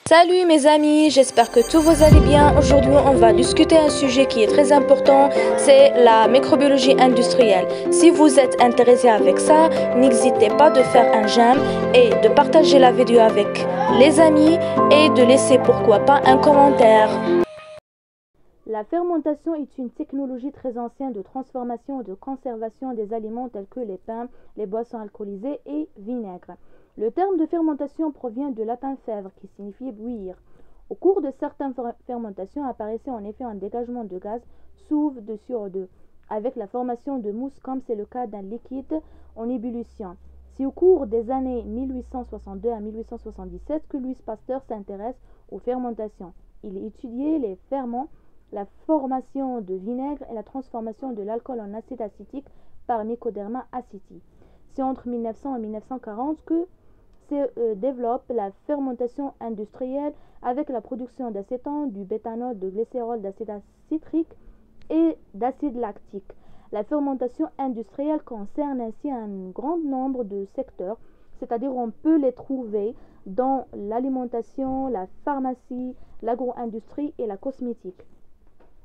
Salut mes amis, j'espère que tous vous allez bien. Aujourd'hui, on va discuter un sujet qui est très important, c'est la microbiologie industrielle. Si vous êtes intéressé avec ça, n'hésitez pas de faire un j'aime et de partager la vidéo avec les amis et de laisser pourquoi pas un commentaire. La fermentation est une technologie très ancienne de transformation et de conservation des aliments tels que les pains, les boissons alcoolisées et vinaigres. Le terme de fermentation provient du latin fèvre qui signifie bouillir. Au cours de certaines fermentations apparaissait en effet un dégagement de gaz soufre de CO2 avec la formation de mousse comme c'est le cas d'un liquide en ébullition. C'est au cours des années 1862 à 1877 que Louis Pasteur s'intéresse aux fermentations. Il étudiait les ferments, la formation de vinaigre et la transformation de l'alcool en acide acétique par Mycoderma aceti. C'est entre 1900 et 1940 que se développe la fermentation industrielle avec la production d'acétone, du bétanol, de glycérol, d'acide citrique et d'acide lactique. La fermentation industrielle concerne ainsi un grand nombre de secteurs, c'est-à-dire on peut les trouver dans l'alimentation, la pharmacie, l'agro-industrie et la cosmétique.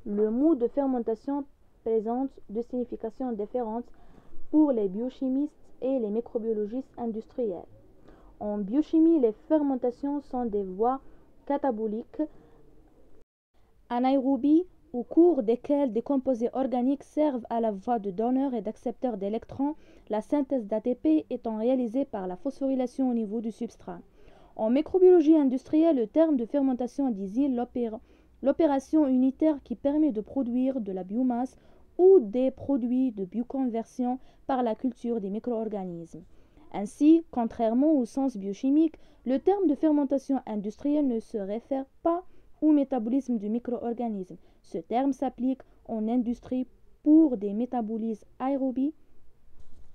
Le mot de fermentation présente deux significations différentes pour les biochimistes et les microbiologistes industriels. En biochimie, les fermentations sont des voies cataboliques anaérobies au cours desquelles des composés organiques servent à la voie de donneur et d'accepteur d'électrons, la synthèse d'ATP étant réalisée par la phosphorylation au niveau du substrat. En microbiologie industrielle, le terme de fermentation désigne l'opération unitaire qui permet de produire de la biomasse ou des produits de bioconversion par la culture des micro-organismes. Ainsi, contrairement au sens biochimique, le terme de fermentation industrielle ne se réfère pas au métabolisme du micro-organisme. Ce terme s'applique en industrie pour des métabolismes aérobies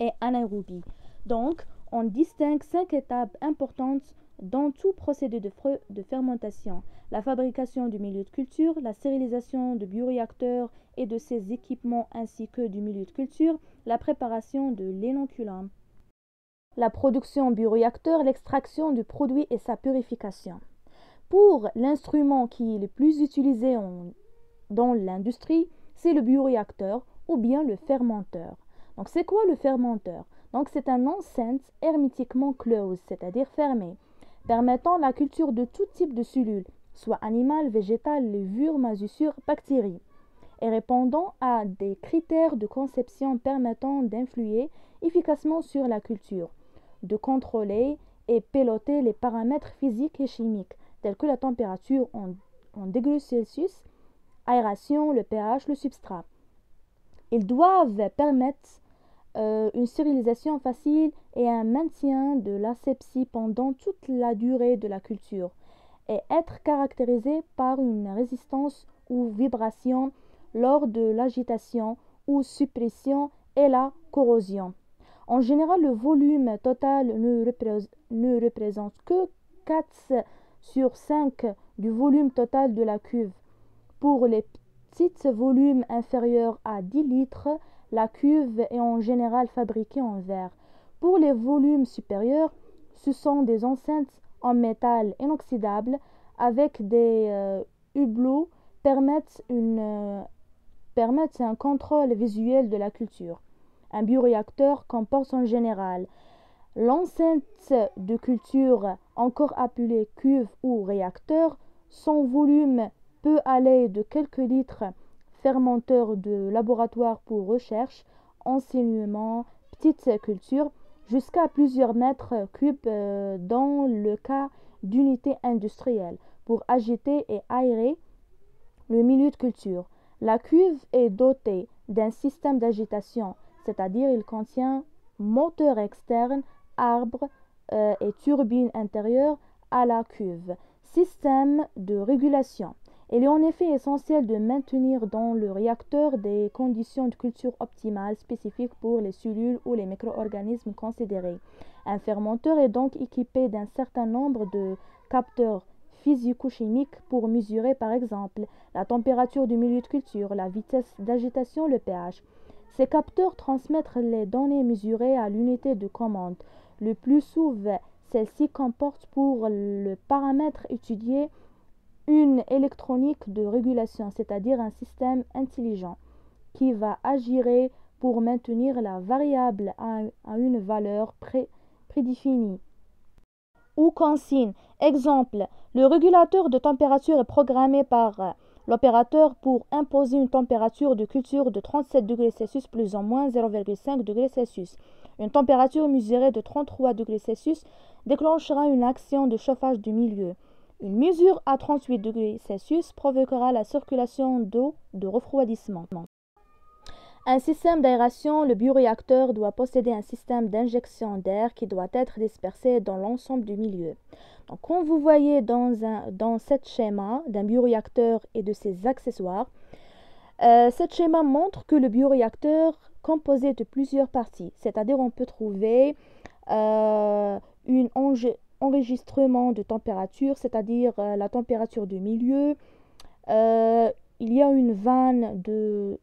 et anaérobies. Donc, on distingue 5 étapes importantes dans tout procédé de fermentation: la fabrication du milieu de culture, la stérilisation de bioréacteurs et de ses équipements ainsi que du milieu de culture, la préparation de l'inoculum, la production en bioréacteur, l'extraction du produit et sa purification. Pour l'instrument qui est le plus utilisé dans l'industrie, c'est le bioréacteur ou bien le fermenteur. Donc c'est quoi le fermenteur? Donc c'est un enceinte hermétiquement close, c'est-à-dire fermée, permettant la culture de tout type de cellules, soit animales, végétales, levures, moisissures, bactéries, et répondant à des critères de conception permettant d'influer efficacement sur la culture, de contrôler et piloter les paramètres physiques et chimiques tels que la température en degrés Celsius, aération, le pH, le substrat. Ils doivent permettre une stérilisation facile et un maintien de l'asepsie pendant toute la durée de la culture et être caractérisés par une résistance ou vibration lors de l'agitation ou suppression et la corrosion. En général, le volume total ne représente que 4 sur 5 du volume total de la cuve. Pour les petits volumes inférieurs à 10 litres, la cuve est en général fabriquée en verre. Pour les volumes supérieurs, ce sont des enceintes en métal inoxydable avec des hublots permettent un contrôle visuel de la culture. Un bioréacteur comporte en général l'enceinte de culture, encore appelée cuve ou réacteur. Son volume peut aller de quelques litres fermenteur de laboratoire pour recherche, enseignement, petite culture, jusqu'à plusieurs mètres cubes dans le cas d'unités industrielles pour agiter et aérer le milieu de culture. La cuve est dotée d'un système d'agitation, c'est-à-dire il contient moteur externe, arbre et turbine intérieure à la cuve. Système de régulation. Il est en effet essentiel de maintenir dans le réacteur des conditions de culture optimales spécifiques pour les cellules ou les micro-organismes considérés. Un fermenteur est donc équipé d'un certain nombre de capteurs physico-chimiques pour mesurer par exemple la température du milieu de culture, la vitesse d'agitation, le pH. Ces capteurs transmettent les données mesurées à l'unité de commande. Le plus souvent, celle-ci comporte pour le paramètre étudié une électronique de régulation, c'est-à-dire un système intelligent qui va agir pour maintenir la variable à une valeur prédéfinie ou consigne. Exemple, le régulateur de température est programmé par l'opérateur pour imposer une température de culture de 37 degrés Celsius plus ou moins 0,5 degrés Celsius. Une température mesurée de 33 degrés Celsius déclenchera une action de chauffage du milieu. Une mesure à 38 degrés Celsius provoquera la circulation d'eau de refroidissement. Un système d'aération, le bioréacteur doit posséder un système d'injection d'air qui doit être dispersé dans l'ensemble du milieu. Donc, comme vous voyez dans ce schéma d'un bioréacteur et de ses accessoires, ce schéma montre que le bioréacteur composé de plusieurs parties, c'est-à-dire on peut trouver un enregistrement de température, c'est-à-dire la température du milieu. Il y a une vanne de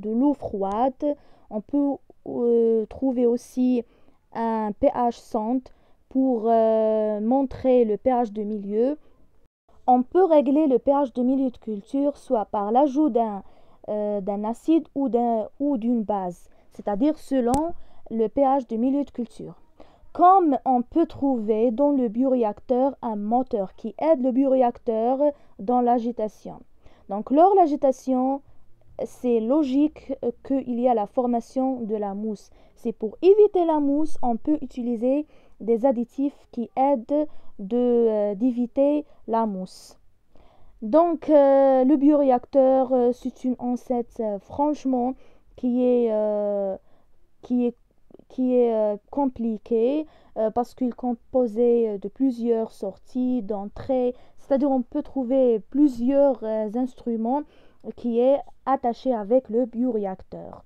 l'eau froide. On peut trouver aussi un pH centre pour montrer le pH de milieu. On peut régler le pH de milieu de culture soit par l'ajout d'un acide ou d'une base, c'est-à-dire selon le pH de milieu de culture. Comme on peut trouver dans le bioréacteur un moteur qui aide le bioréacteur dans l'agitation. Donc lors de l'agitation, c'est logique qu'il y a la formation de la mousse. C'est pour éviter la mousse, on peut utiliser des additifs qui aident d'éviter la mousse. Donc le bioréacteur, c'est une enceinte franchement qui est compliquée parce qu'il est composé de plusieurs sorties, d'entrées, c'est-à-dire on peut trouver plusieurs instruments qui est attaché avec le bioréacteur.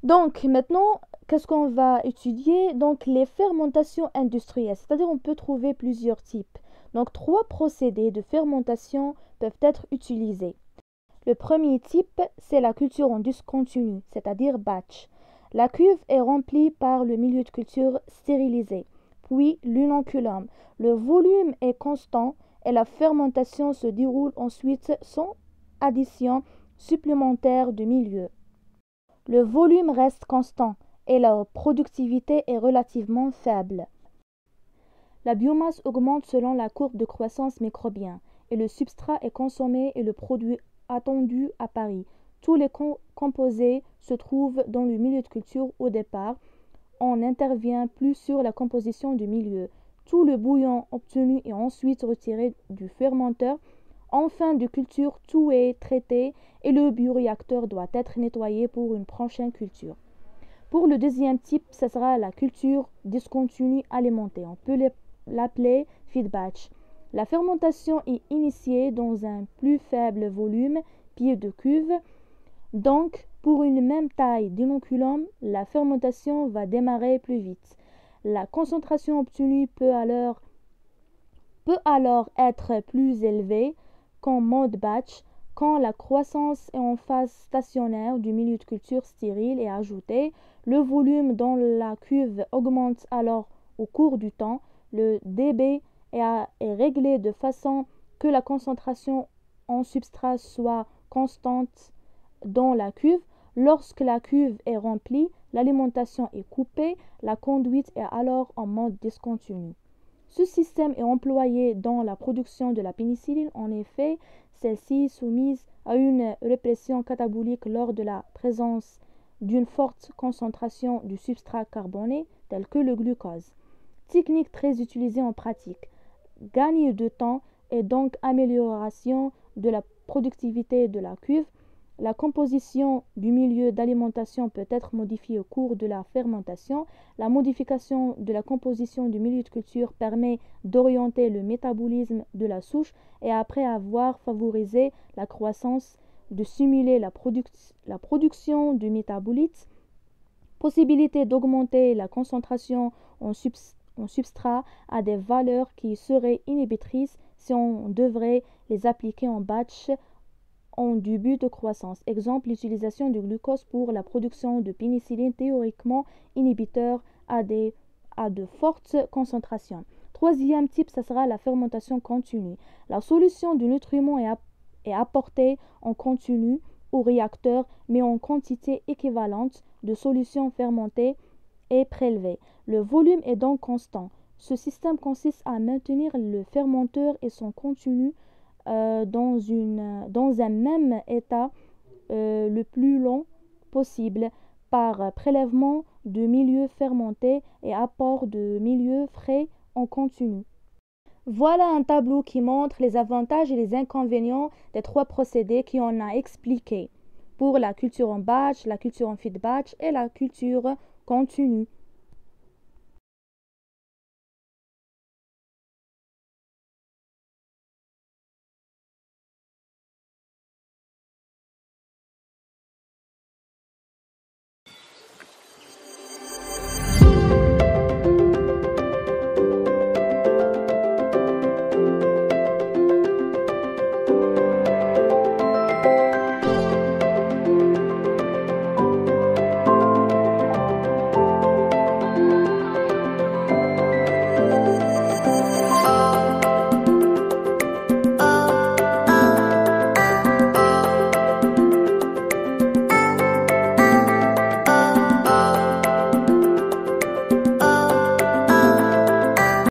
Donc maintenant, qu'est-ce qu'on va étudier? Donc les fermentations industrielles, c'est-à-dire on peut trouver plusieurs types. Donc 3 procédés de fermentation peuvent être utilisés. Le premier type, c'est la culture en discontinu, c'est-à-dire batch. La cuve est remplie par le milieu de culture stérilisé, puis l'inoculum. Le volume est constant et la fermentation se déroule ensuite sans addition supplémentaire de milieu. Le volume reste constant et la productivité est relativement faible. La biomasse augmente selon la courbe de croissance microbienne et le substrat est consommé et le produit attendu apparaît. Tous les composés se trouvent dans le milieu de culture au départ. On n'intervient plus sur la composition du milieu. Tout le bouillon obtenu est ensuite retiré du fermenteur. En fin de culture, tout est traité et le bioréacteur doit être nettoyé pour une prochaine culture. Pour le deuxième type, ce sera la culture discontinue alimentée. On peut l'appeler feed batch. La fermentation est initiée dans un plus faible volume, pied de cuve. Donc, pour une même taille d'inoculum, la fermentation va démarrer plus vite. La concentration obtenue peut alors être plus élevée qu'en mode batch. Quand la croissance est en phase stationnaire du milieu de culture stérile est ajoutée, le volume dans la cuve augmente alors au cours du temps. Le dB est réglé de façon que la concentration en substrat soit constante dans la cuve. Lorsque la cuve est remplie, l'alimentation est coupée, la conduite est alors en mode discontinu. Ce système est employé dans la production de la pénicilline. En effet, celle-ci est soumise à une répression catabolique lors de la présence d'une forte concentration du substrat carboné tel que le glucose. Technique très utilisée en pratique. Gagne de temps et donc amélioration de la productivité de la cuve. La composition du milieu d'alimentation peut être modifiée au cours de la fermentation. La modification de la composition du milieu de culture permet d'orienter le métabolisme de la souche et après avoir favorisé la croissance, de stimuler la production de métabolites. Possibilité d'augmenter la concentration en substrat à des valeurs qui seraient inhibitrices si on devrait les appliquer en batch en début de croissance. Exemple, l'utilisation du glucose pour la production de pénicilline théoriquement inhibiteur à à de fortes concentrations. Troisième type, ça sera la fermentation continue. La solution du nutriment est apportée en continu au réacteur, mais en quantité équivalente de solution fermentée et prélevée. Le volume est donc constant. Ce système consiste à maintenir le fermenteur et son contenu dans un même état le plus long possible par prélèvement de milieux fermentés et apport de milieux frais en continu. Voilà un tableau qui montre les avantages et les inconvénients des trois procédés qu'on a expliqués pour la culture en batch, la culture en feed batch et la culture continue.